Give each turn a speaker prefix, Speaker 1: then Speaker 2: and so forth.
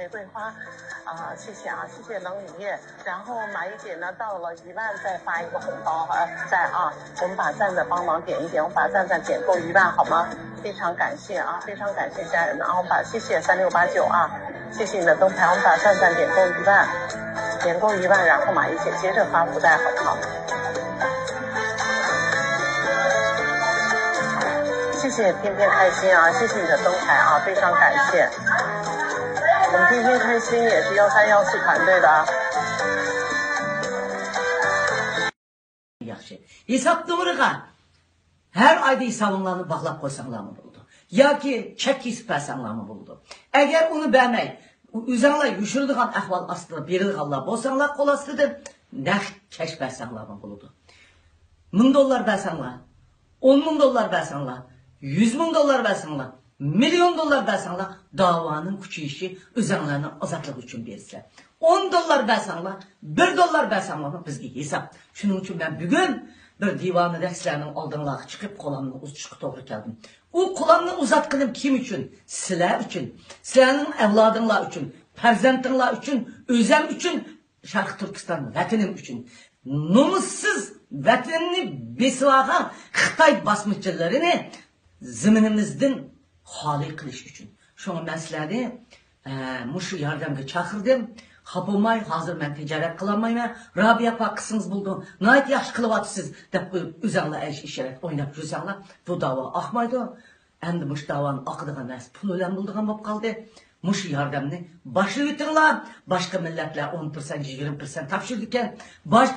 Speaker 1: 玫瑰花，谢谢啊，谢谢冷雨夜。然后马一姐呢到了1万再发一个红包我们把赞赞帮忙点一点，我们把赞赞点够1万好吗？非常感谢啊，非常感谢家人们啊，我们把谢谢3689啊，谢谢你的灯牌，我们把赞赞点够1万，点够1万，然后马一姐接着发福袋好不好？谢谢天天开心啊，谢谢你的灯牌啊，非常感谢。我们天天开心也是1314团队的啊。
Speaker 2: Yaxşı. Hesap doğruğa her ayda hesabınlarını bağlap koysanlar mı buldu? Ya ki çek kesip versenler mı buldu? Eğer onu beğenmeyin, üzerine yuşurduğun ahval aslında berilganlar bolsanlar kolasıdır, ne keş versenler mı buldu? $1000 versenler, $10.000 versenler, $100.000 versenler, $1.000.000 versenler, davanın küçüğüşü üzerlerine azatlık için verirse. $10 versenler, $1 versenler bizge hesap. Şunun için ben bugün bir divanı rekslerinin aldığınlığı çıkıp kolamını uzatışkı doğru geldim. O kolamını uzatkınım kim için? Sizler için, sizlerin evladınlar için, perzentınlar için, özem için, Şarkı Türkistan vətənim için. Namussuz vətənini besilağa Xitay basmışçılarını zəminimizdən xali qilish için. Şuna mən sizləri muşu yardımga çağırdım. Xapılmay, hazır mən ticaret qılamayım. Rabia pakısınız buldum. Nayet yaxşı qılıvatsız dep üzerine işaret oynap жүрсеңлар. Bu dava akmaydı. Endi muş davanın akıdığına nəs pul ölen bulduğun bop kaldı. Muş yardımını başı yutunlar. Başka milletler 10%, 20% tapşırdıkken başta